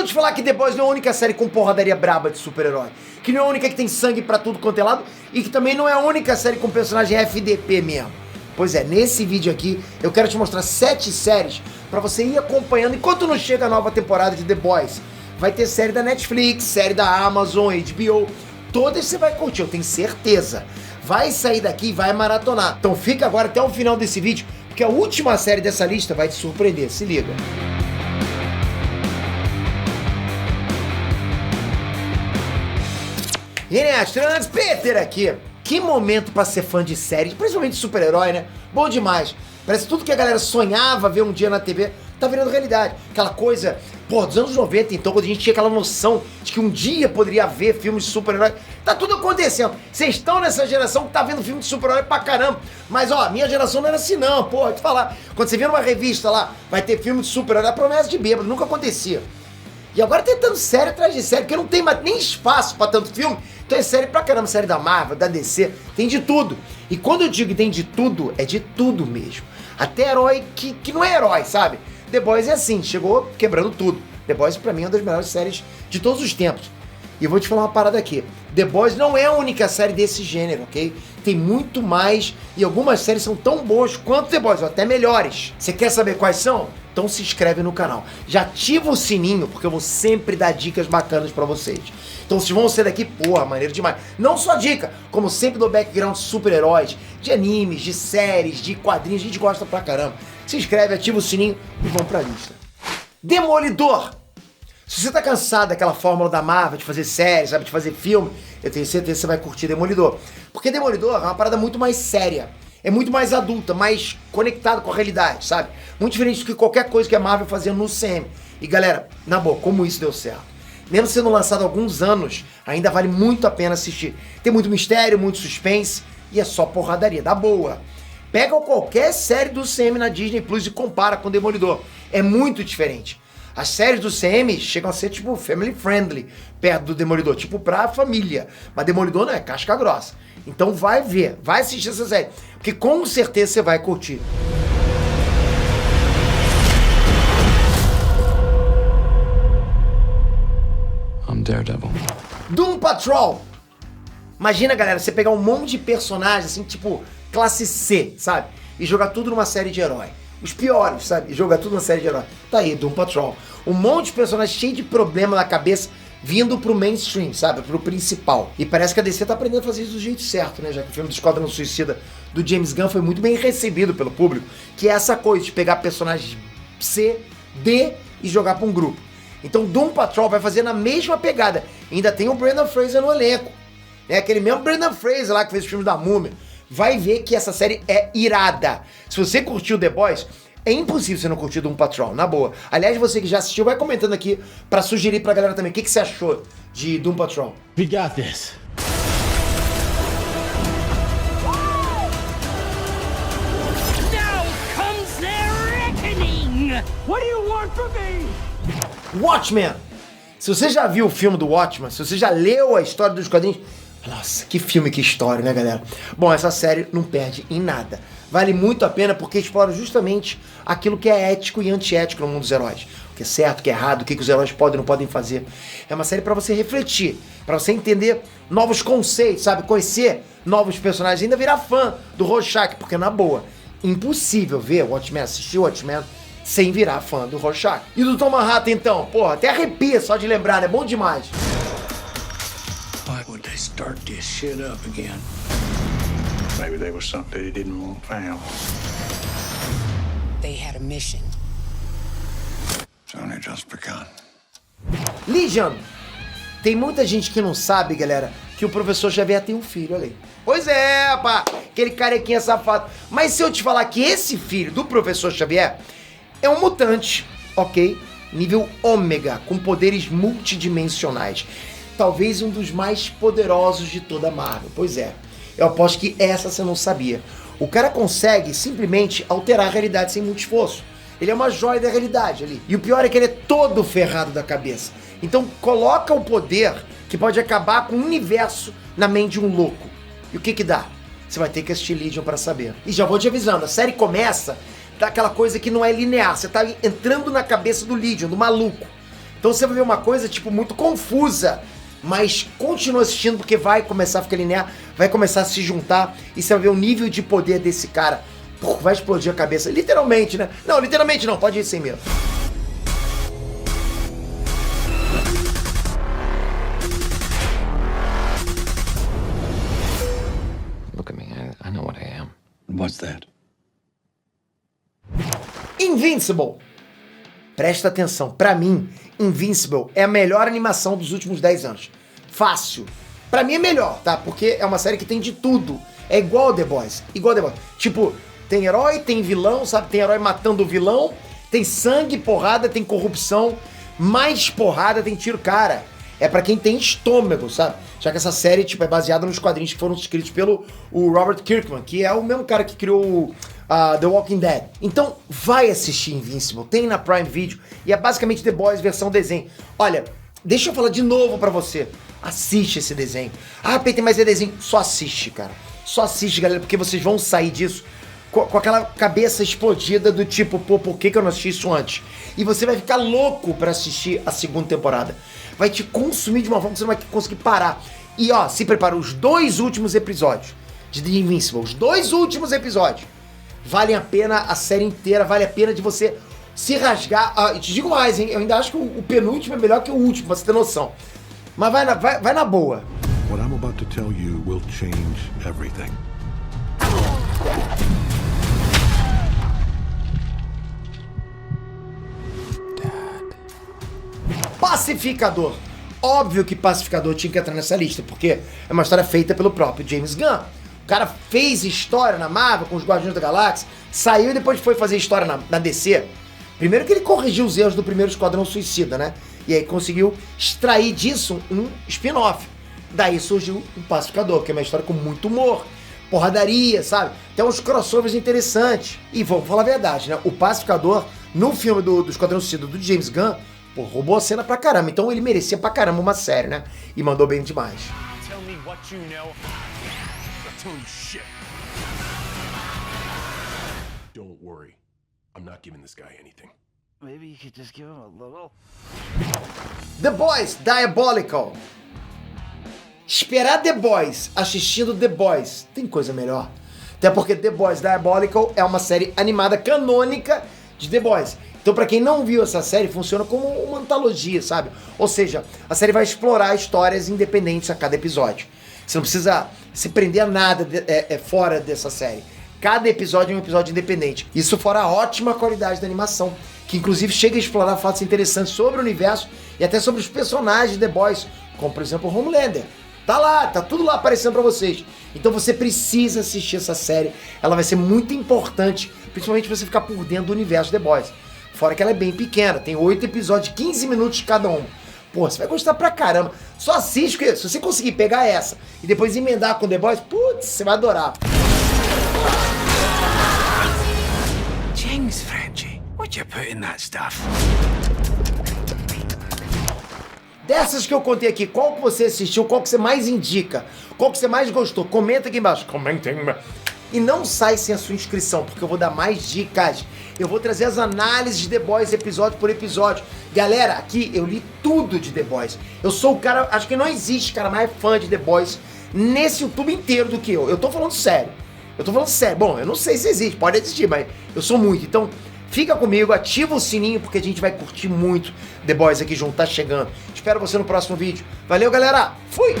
te falar que The Boys não é a única série com porradaria braba de super-herói, que não é a única que tem sangue pra tudo quanto é lado, e que também não é a única série com personagem FDP mesmo. Pois é, nesse vídeo aqui eu quero te mostrar 7 séries pra você ir acompanhando enquanto não chega a nova temporada de The Boys. Vai ter série da Netflix, série da Amazon, HBO, todas você vai curtir, eu tenho certeza. Vai sair daqui e vai maratonar. Então fica agora até o final desse vídeo, porque a última série dessa lista vai te surpreender, se liga. E aí, astronautas, Peter aqui. Que momento pra ser fã de séries, principalmente de super-herói, né? Bom demais. Parece que tudo que a galera sonhava ver um dia na TV tá virando realidade. Aquela coisa, pô, dos anos 90, então, quando a gente tinha aquela noção de que um dia poderia haver filmes de super-herói. Tá tudo acontecendo. Vocês estão nessa geração que tá vendo filme de super-herói pra caramba. Mas, ó, minha geração não era assim, não, pô. Vou te falar. Quando você vê numa revista lá, vai ter filme de super-herói, é promessa de bêbado, nunca acontecia. E agora tem tanto série atrás de série, porque não tem mais nem espaço pra tanto filme. Então é série pra caramba, série da Marvel, da DC, tem de tudo. E quando eu digo que tem de tudo, é de tudo mesmo. Até herói que não é herói, sabe? The Boys é assim, chegou quebrando tudo. The Boys pra mim é uma das melhores séries de todos os tempos. E eu vou te falar uma parada aqui. The Boys não é a única série desse gênero, ok? Tem muito mais e algumas séries são tão boas quanto The Boys, ou até melhores. Você quer saber quais são? Então se inscreve no canal. Já ativa o sininho, porque eu vou sempre dar dicas bacanas pra vocês. Então se vão ser daqui, porra, maneiro demais. Não só dica, como sempre dou background de super-heróis, de animes, de séries, de quadrinhos, a gente gosta pra caramba. Se inscreve, ativa o sininho e vamos pra lista. Demolidor! Se você tá cansado daquela fórmula da Marvel de fazer série, sabe, de fazer filme, eu tenho certeza que você vai curtir Demolidor. Porque Demolidor é uma parada muito mais séria. É muito mais adulta, mais conectado com a realidade, sabe? Muito diferente do que qualquer coisa que a Marvel fazia no CM. E galera, na boa, como isso deu certo? Mesmo sendo lançado há alguns anos, ainda vale muito a pena assistir. Tem muito mistério, muito suspense e é só porradaria, da boa. Pega qualquer série do CM na Disney Plus e compara com Demolidor. É muito diferente. As séries do CM chegam a ser tipo family friendly, perto do Demolidor, tipo pra família. Mas Demolidor não é casca grossa. Então vai ver, vai assistir essa série, porque com certeza você vai curtir. I'm Daredevil. Doom Patrol. Imagina, galera, você pegar um monte de personagens, assim, tipo classe C, sabe? E jogar tudo numa série de herói. Os piores, sabe? E jogar tudo numa série de herói. Tá aí, Doom Patrol. Um monte de personagens cheio de problema na cabeça, vindo pro mainstream, sabe? Pro principal. E parece que a DC tá aprendendo a fazer isso do jeito certo, né? Já que o filme do Esquadrão Suicida do James Gunn foi muito bem recebido pelo público, que é essa coisa de pegar personagens C, D e jogar pra um grupo. Então Doom Patrol vai fazer na mesma pegada. Ainda tem o Brendan Fraser no elenco. É aquele mesmo Brendan Fraser lá que fez os filmes da Múmia. Vai ver que essa série é irada. Se você curtiu The Boys, é impossível você não curtir Doom Patrol, na boa. Aliás, você que já assistiu, vai comentando aqui pra sugerir pra galera também. O que você achou de Doom Patrol? We got this. Now comes their reckoning! What do you want from me? Watchmen! Se você já viu o filme do Watchmen, se você já leu a história dos quadrinhos, nossa, que filme, que história, né, galera? Bom, essa série não perde em nada. Vale muito a pena porque explora justamente aquilo que é ético e antiético no mundo dos heróis. O que é certo, o que é errado, o que os heróis podem e não podem fazer. É uma série pra você refletir, pra você entender novos conceitos, sabe? Conhecer novos personagens, ainda virar fã do Rorschach, porque na boa, impossível ver Watchmen, assistir Watchmen sem virar fã do Rorschach. E do Tom Manhattan, então? Porra, até arrepia só de lembrar, né? Bom demais. Why would they start this shit up again? Maybe there was something they didn't want found. They had a mission. It's only just begun. Legion. Tem muita gente que não sabe, galera, que o professor Xavier tem um filho, olha aí. Pois é, pá, aquele carequinha safado. Mas se eu te falar que esse filho do professor Xavier é um mutante, ok? Nível ômega, com poderes multidimensionais. Talvez um dos mais poderosos de toda a Marvel. Pois é, eu aposto que essa você não sabia. O cara consegue simplesmente alterar a realidade sem muito esforço. Ele é uma joia da realidade ali. E o pior é que ele é todo ferrado da cabeça. Então coloca o poder que pode acabar com o universo na mente de um louco. E o que que dá? Você vai ter que assistir Legion pra saber. E já vou te avisando, a série começa daquela coisa que não é linear. Você tá entrando na cabeça do Legion, do maluco. Então você vai ver uma coisa, tipo, muito confusa, mas continua assistindo porque vai começar a ficar linear, vai começar a se juntar e você vai ver o nível de poder desse cara. Pô, vai explodir a cabeça, literalmente, né? Não, literalmente não, pode ir sem medo. Look at me. I know what I am. What's that? Invincible. Presta atenção, pra mim, Invincible é a melhor animação dos últimos 10 anos. Fácil. Pra mim é melhor, tá? Porque é uma série que tem de tudo. É igual The Boys. Igual The Boys. Tipo, tem herói, tem vilão, sabe? Tem herói matando o vilão, tem sangue, porrada, tem corrupção, mais porrada, tem tiro. Cara, é pra quem tem estômago, sabe? Já que essa série, tipo, é baseada nos quadrinhos que foram escritos pelo Robert Kirkman, que é o mesmo cara que criou The Walking Dead. Então, vai assistir Invincible, tem na Prime Video, e é basicamente The Boys versão desenho. Olha, deixa eu falar de novo pra você, assiste esse desenho. Ah, Peter, mas é desenho. Só assiste, cara. Só assiste, galera, porque vocês vão sair disso com aquela cabeça explodida do tipo, pô, por que eu não assisti isso antes? E você vai ficar louco pra assistir a segunda temporada. Vai te consumir de uma forma que você não vai conseguir parar. E ó, se prepara, os 2 últimos episódios de The Invincible, os 2 últimos episódios, valem a pena a série inteira, vale a pena de você se rasgar. E te digo mais, hein, eu ainda acho que o penúltimo é melhor que o último, pra você ter noção. Mas vai na boa. What I'm about to tell you will change everything. Pacificador. Óbvio que Pacificador tinha que entrar nessa lista, porque é uma história feita pelo próprio James Gunn. O cara fez história na Marvel com os Guardiões da Galáxia, saiu e depois foi fazer história na DC. Primeiro que ele corrigiu os erros do primeiro Esquadrão Suicida, né? E aí conseguiu extrair disso um spin-off. Daí surgiu o Pacificador, que é uma história com muito humor, porradaria, sabe? Tem uns crossovers interessantes. E vamos falar a verdade, né? O Pacificador, no filme do Esquadrão Suicida do James Gunn, pô, roubou a cena pra caramba. Então ele merecia pra caramba uma série, né? E mandou bem demais. Tell me what you know. I'll tell you shit. Don't worry. I'm not giving this guy anything. Maybe you could just give him a little. The Boys, Diabolical. Esperar The Boys assistindo The Boys, tem coisa melhor. Até porque The Boys Diabolical é uma série animada canônica de The Boys. Então, pra quem não viu essa série, funciona como uma antologia, sabe? Ou seja, a série vai explorar histórias independentes a cada episódio. Você não precisa se prender a nada fora dessa série. Cada episódio é um episódio independente. Isso fora a ótima qualidade da animação, que inclusive chega a explorar fatos interessantes sobre o universo e até sobre os personagens de The Boys, como por exemplo o Homelander. Tá lá, tá tudo lá aparecendo pra vocês. Então você precisa assistir essa série. Ela vai ser muito importante, principalmente pra você ficar por dentro do universo The Boys. Fora que ela é bem pequena, tem 8 episódios, 15 minutos cada um. Pô, você vai gostar pra caramba. Só assiste, porque se você conseguir pegar essa e depois emendar com The Boys, putz, você vai adorar. James Franchi, what'd you put in that stuff? Dessas que eu contei aqui, qual que você assistiu, qual que você mais indica, qual que você mais gostou, comenta aqui embaixo. Comenta aí embaixo. E não sai sem a sua inscrição, porque eu vou dar mais dicas. Eu vou trazer as análises de The Boys episódio por episódio. Galera, aqui eu li tudo de The Boys. Eu sou o cara, acho que não existe cara mais fã de The Boys nesse YouTube inteiro do que eu. Eu tô falando sério. Bom, eu não sei se existe, pode existir, mas eu sou muito. Então, fica comigo, ativa o sininho, porque a gente vai curtir muito The Boys aqui junto, tá chegando. Espero você no próximo vídeo. Valeu, galera. Fui!